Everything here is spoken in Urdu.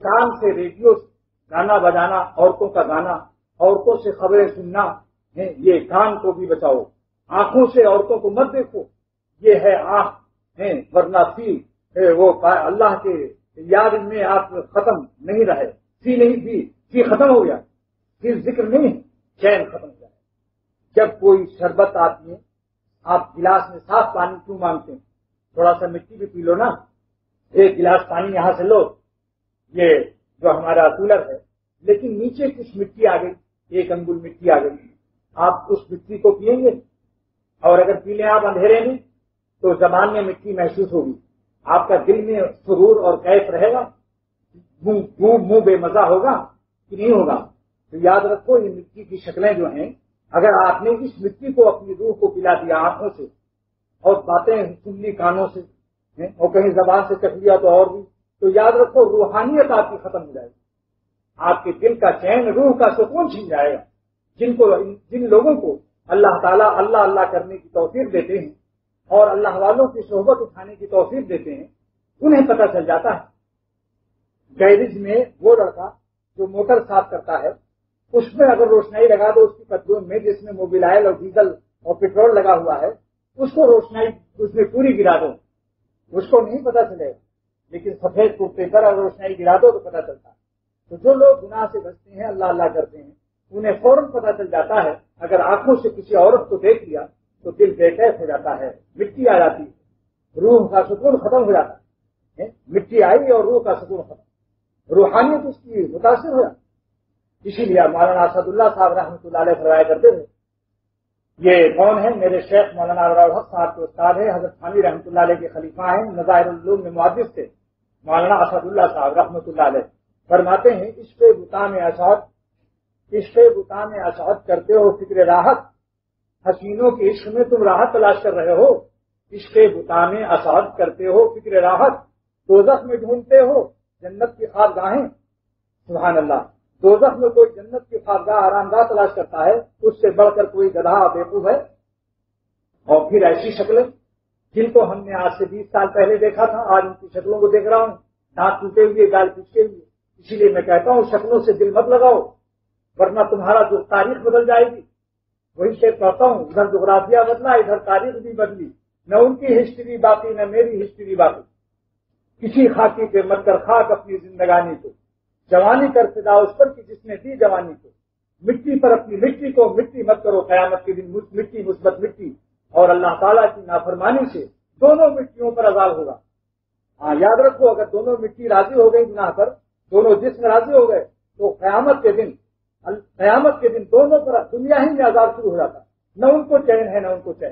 کان سے ریڈیو گانا بجانا، عورتوں کا گانا، عورتوں سے خبریں سننا، یہ کان کو بھی بچاؤ۔ آنکھوں سے عورتوں کو مت دیکھو، یہ ہے آنکھ، ورنہ وہ اللہ کے یاد میں آپ ختم نہیں رہے، نہیں ختم ہو گیا، پھر ذکر نہیں، چین ختم ہو جائے۔ جب کوئی شربت آتی ہے، آپ گلاس میں صاف پانی کیوں مانگتے ہیں؟ تھوڑا سا مٹی بھی پی لو نا، ایک گلاس پانی یہاں سے لو، یہ جو ہمارا کولر ہے، لیکن نیچے کچھ مٹی آ گئی، ایک انگل مٹی آ گئی، آپ اس مٹی کو پیئیں گے؟ اور اگر پی لیں آپ اندھیرے میں تو زبان میں مٹی محسوس ہوگی، آپ کا دل میں سرور اور کیف رہے گا، منہ بے مزہ ہوگا کہ نہیں ہوگا؟ تو یاد رکھو یہ مٹی کی شکلیں جو ہیں، اگر آپ نے اس مٹی کو اپنی روح کو پلا دیا آنکھوں سے، اور باتیں سننی کانوں سے، اور کہیں زبان سے چکھ لیا تو اور بھی، تو یاد رکھو روحانیت آپ کی ختم ہو جائے گی، آپ کے دل کا چین، روح کا سکون چھین جائے گا۔ جن لوگوں کو اللہ تعالیٰ اللہ اللہ کرنے کی توفیق دیتے ہیں اور اللہ والوں کی صحبت اٹھانے کی توفیق دیتے ہیں، انہیں پتہ چل جاتا ہے۔ گیرج میں وہ لڑکا جو موٹر صاف کرتا ہے، اس میں اگر روشنائی لگا دو اس کی پتلون میں، جس میں موبل آئل اور ڈیزل اور پیٹرول لگا ہوا ہے، اس کو روشنائی اس میں پوری گرا دو، اس کو نہیں پتہ چلے گا، لیکن سفید کرتے پر اگر روشنائی گرا دو تو پتہ چلتا ہے۔ تو جو لوگ گناہ سے بچتے ہیں، اللہ اللہ کرتے ہیں، انہیں فوراً پتہ چل جاتا ہے۔ اگر آنکھوں سے کسی عورت کو دیکھ لیا تو دل بے کیف ہو جاتا ہے، مٹی آ جاتی ہے، روح کا سکون ختم ہو جاتا ہے۔ مٹی آئی اور روح کا سکون ختم، روحانیت اس کی متاثر ہو جاتی۔ اسی لیے مولانا اسد اللہ صاحب رحمۃ اللہ علیہ فرمایا کرتے تھے، یہ کون ہے؟ میرے شیخ مولانا الحق صاحب کے استاد ہیں، حضرت ثانوی رحمۃ اللہ علیہ کے خلیفہ ہیں، نظائر العلوم میں محدث تھے مولانا اسد اللہ صاحب رحمۃ اللہ علیہ، فرماتے ہیں عشق بتا میں اشعت کرتے ہو فکر راحت، حسینوں کے عشق میں تم راحت تلاش کر رہے ہو، عشق بتا میں اشعت کرتے ہو فکر راحت، دوزخ میں ڈھونڈتے ہو جنت کی خوابگاہیں۔ سبحان اللہ، دوزخ میں کوئی جنت کی خوابگاہ آرام گاہ تلاش کرتا ہے، اس سے بڑھ کر کوئی گدھا بیوقوف ہے؟ اور پھر ایسی شکلیں جن کو ہم نے آج سے 20 سال پہلے دیکھا تھا، آج ان کی شکلوں کو دیکھ رہا ہوں، دانت ٹوٹے ہوئے، گال پچکے ہوئے۔ اسی لیے میں کہتا ہوں شکلوں سے دل مت لگاؤ، ورنہ تمہارا جو تاریخ بدل جائے گی۔ وہی سے کہتا ہوں، ادھر جغرافیہ بدلا، ادھر تاریخ بھی بدلی، نہ ان کی ہسٹری باقی نہ میری ہسٹری باقی۔ کسی خاکی پہ مت کر خاک اپنی زندگانی کو، جوانی کر فدا اس پر کہ جس نے دی جوانی کو، مٹی پر اپنی مٹی کو مٹی مت کرو، قیامت کے دن مٹی مثبت مٹی، اور اللہ تعالیٰ کی نافرمانی سے دونوں مٹیوں پر عذاب ہوگا۔ ہاں یاد رکھو، اگر دونوں مٹی راضی ہو گئی گناہ پر، دونوں جسم راضی ہو گئے، تو قیامت کے دن دونوں پر دنیا ہی میں عذاب شروع ہو جاتا، نہ ان کو چین ہے نہ ان کو چین۔